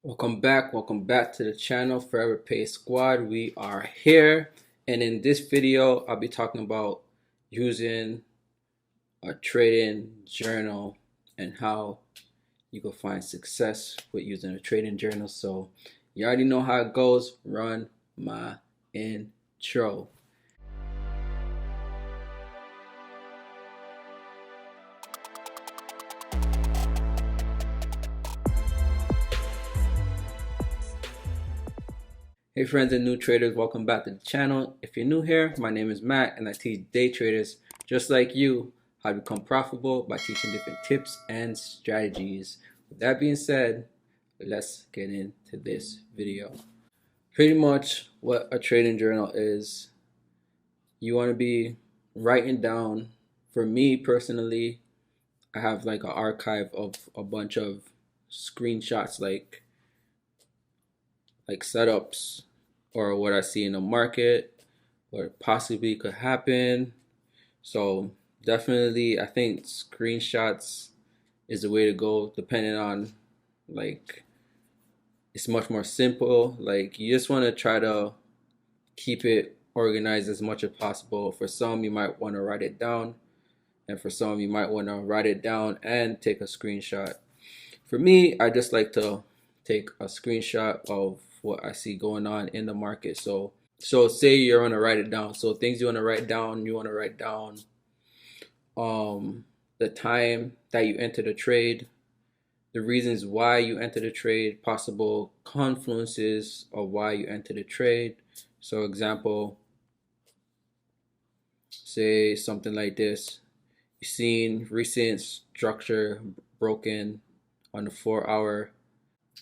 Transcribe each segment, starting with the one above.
Welcome back to the channel Forever Pay Squad. We are here, and in this video I'll be talking about using a trading journal and how you can find success with using a trading journal. So you already know how it goes. Run my intro. Hey friends and new traders, welcome back to the channel. If you're new here, my name is Matt and I teach day traders just like you how to become profitable by teaching different tips and strategies. With that being said, let's get into this video. Pretty much what a trading journal is, you want to be writing down. For me personally, I have like an archive of a bunch of screenshots, like setups or what I see in the market, what possibly could happen. So definitely I think screenshots is the way to go, depending on, like, it's much more simple. Like, you just want to try to keep it organized as much as possible. For some you might want to write it down, and for some you might want to write it down and take a screenshot. For me, I just like to take a screenshot of what I see going on in the market. So say you want to write it down. So things you want to write down, the time that you enter the trade, the reasons why you enter the trade, possible confluences of why you enter the trade. So example, say something like this: you've seen recent structure broken on the 4-hour,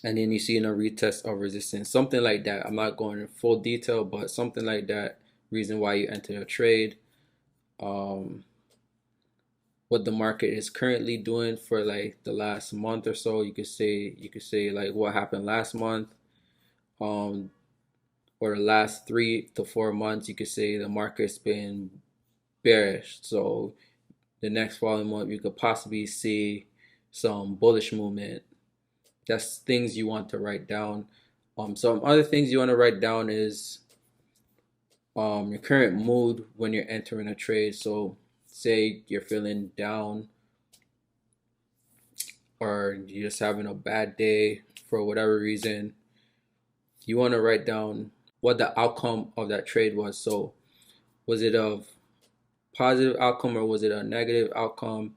and then you see a retest of resistance, something like that. I'm not going in full detail, but something like that. Reason why you enter a trade, what the market is currently doing for like the last month or so. You could say like what happened last month, or the last 3 to 4 months. You could say the market's been bearish, so the next following month you could possibly see some bullish movement. That's things you want to write down. Some other things you want to write down is your current mood when you're entering a trade. So say you're feeling down, or you're just having a bad day for whatever reason, you want to write down what the outcome of that trade was. So was it a positive outcome or was it a negative outcome?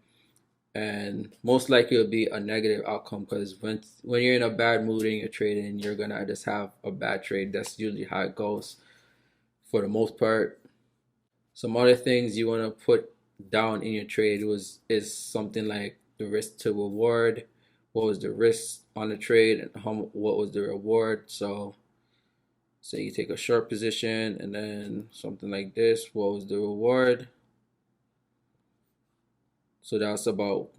And most likely it'll be a negative outcome, because when you're in a bad mood and you're trading, you're gonna just have a bad trade. That's usually how it goes for the most part. Some other things you want to put down in your trade is something like the risk to reward. What was the risk on the trade, and what was the reward? So say you take a short position and then something like this: what was the reward? So that's about,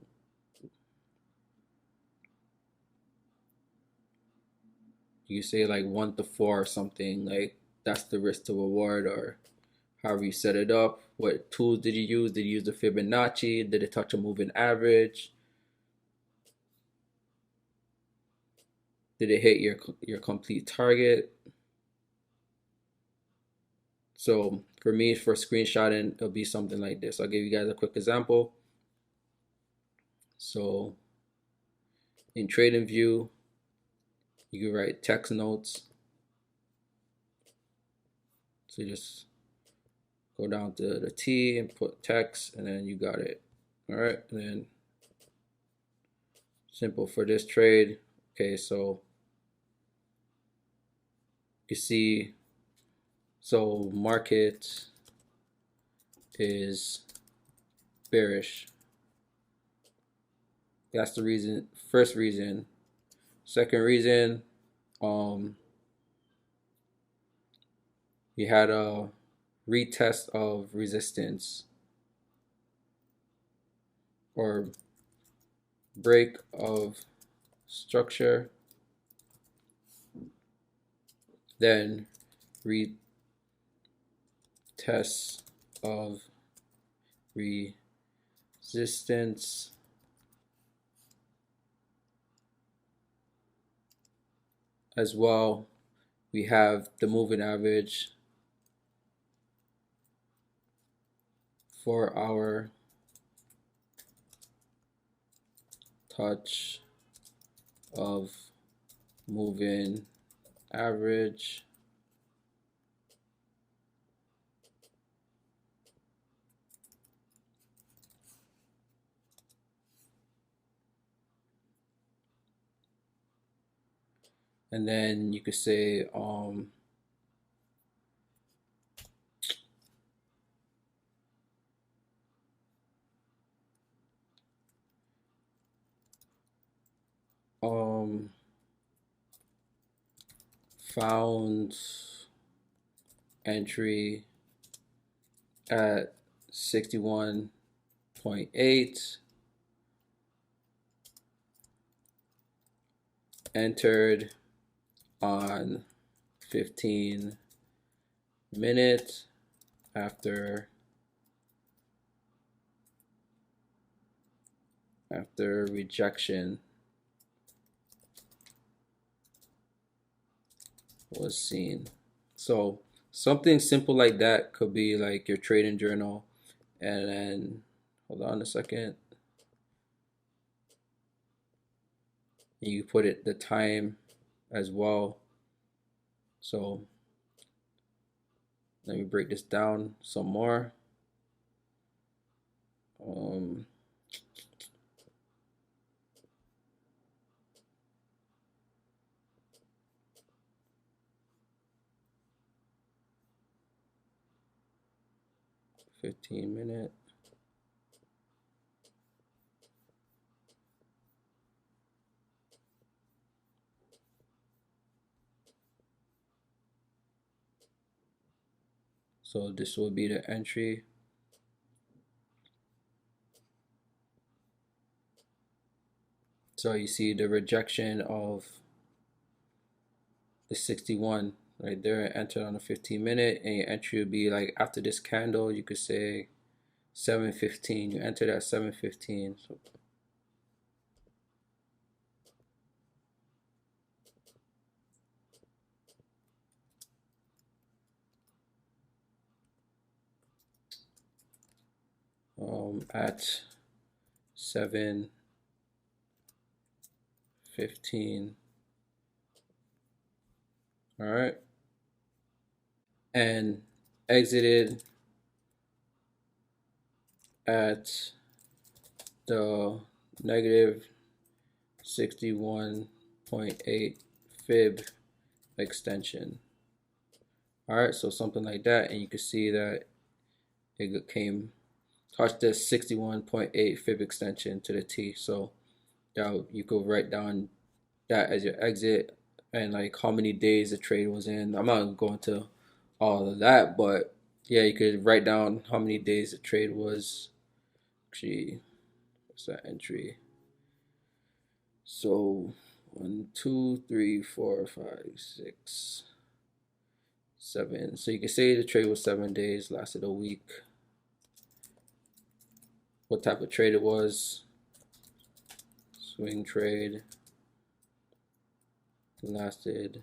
you say like 1 to 4 or something, like that's the risk to reward, or however you set it up. What tools did you use? Did you use the Fibonacci? Did it touch a moving average? Did it hit your complete target? So for me, for screenshotting, it'll be something like this. I'll give you guys a quick example. So in TradingView, you can write text notes. So just go down to the T and put text, and then you got it. All right, and then simple for this trade. Okay, so you see, so market is bearish. That's the reason. First reason. Second reason, you had a retest of resistance, or break of structure, then retest of resistance, as well, we have the moving average for our touch of moving average. And then you could say found entry at 61.8, entered on 15 minutes after rejection was seen. So something simple like that could be like your trading journal. And then hold on a second, you put it the time as well. So let me break this down some more. 15-minute. So this will be the entry. So you see the rejection of the 61 right there, entered on a 15-minute, and your entry would be like after this candle, you could say 7:15. You entered at 7:15. So at 7:15. All right, and exited at the negative 61.8 fib extension. All right, so something like that, and you can see that it touched the 61.8 fib extension to the T. So you could write down that as your exit and like how many days the trade was in. I'm not going to all of that, but yeah, you could write down how many days the trade was. Actually, what's that entry? So 1, 2, 3, 4, 5, 6, 7. So you can say the trade was 7 days, lasted a week. What type of trade it was? Swing trade, lasted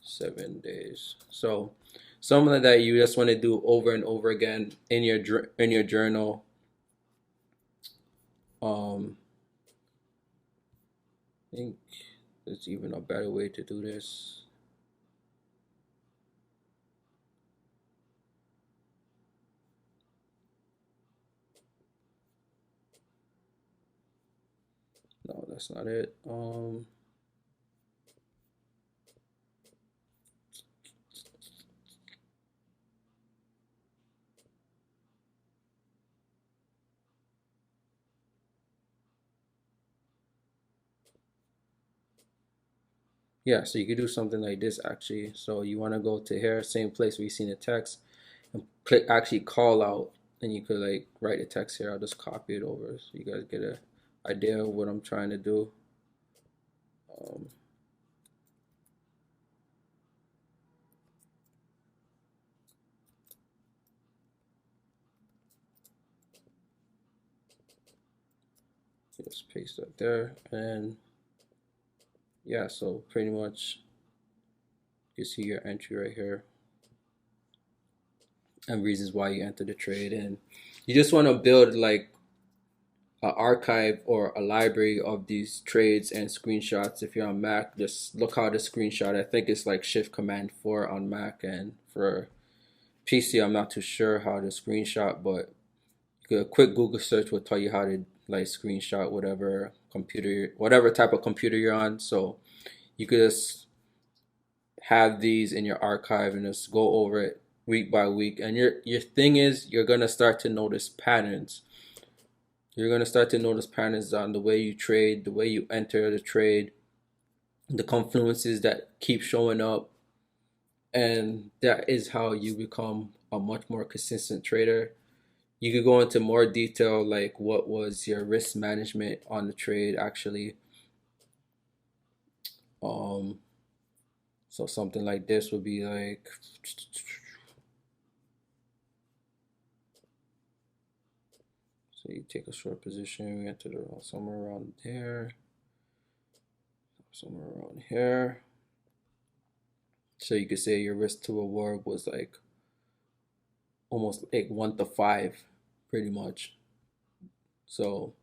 7 days. So something like that you just want to do over and over again in your journal. I think there's even a better way to do this. No, that's not it. Yeah, so you could do something like this actually. So you want to go to here, same place where you seen the text, and click actually call out, and you could like write the text here. I'll just copy it over so you guys get an idea of what I'm trying to do. Just paste that there, and yeah, so pretty much You see your entry right here and reasons why you entered the trade. And you just want to build like an archive or a library of these trades and screenshots. If you're on Mac, just look how the screenshot. I think it's like Shift Command 4 on Mac, and for PC, I'm not too sure how to screenshot, but a quick Google search will tell you how to like screenshot whatever computer, whatever type of computer you're on. So you could just have these in your archive and just go over it week by week. And your thing is you're gonna start to notice patterns. You're gonna start to notice patterns on the way you trade, the way you enter the trade, the confluences that keep showing up, and that is how you become a much more consistent trader. You could go into more detail, like what was your risk management on the trade actually. Um, so something like this would be like, so you take a short position, we enter somewhere around there, somewhere around here. So you could say your risk to reward was like almost like 1 to 5, pretty much. So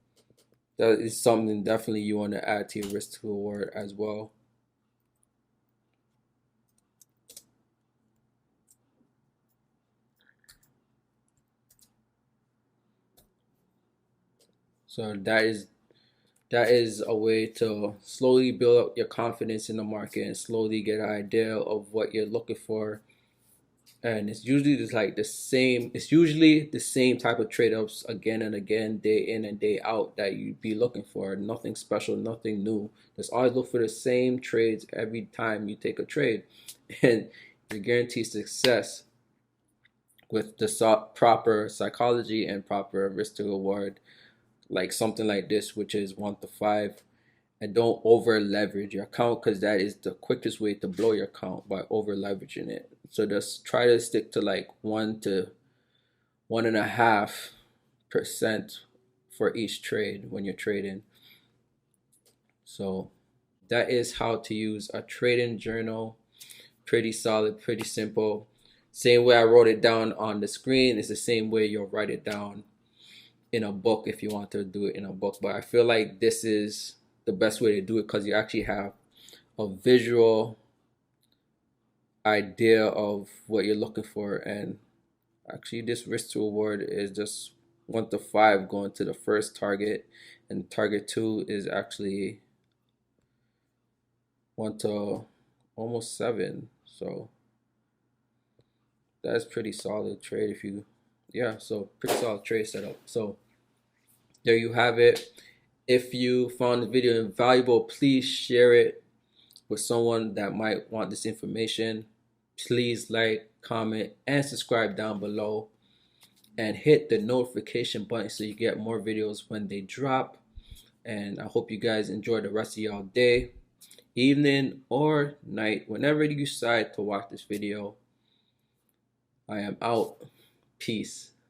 that is something definitely you want to add to your risk to reward as well. So that is a way to slowly build up your confidence in the market and slowly get an idea of what you're looking for. And it's usually just like the same, it's usually the same type of trade-ups again and again, day in and day out, that you'd be looking for. Nothing special, nothing new. Just always look for the same trades every time you take a trade. And you're guaranteed success with the proper psychology and proper risk to reward, like something like this, which is 1 to 5. And don't over leverage your account, because that is the quickest way to blow your account, by over leveraging it. So just try to stick to like 1 to 1.5% for each trade when you're trading. So that is how to use a trading journal. Pretty solid, pretty simple. Same way I wrote it down on the screen is the same way you'll write it down in a book if you want to do it in a book. But I feel like this is the best way to do it, because you actually have a visual idea of what you're looking for. And actually this risk to reward is just 1 to 5 going to the first target, and target 2 is actually 1 to almost 7. So that's pretty solid trade. If you, yeah, so pretty solid trade setup. So there you have it. If you found the video invaluable, please share it with someone that might want this information. Please like, comment, and subscribe down below, and hit the notification button so you get more videos when they drop. And I hope you guys enjoy the rest of y'all day, evening, or night, whenever you decide to watch this video. I am out. Peace.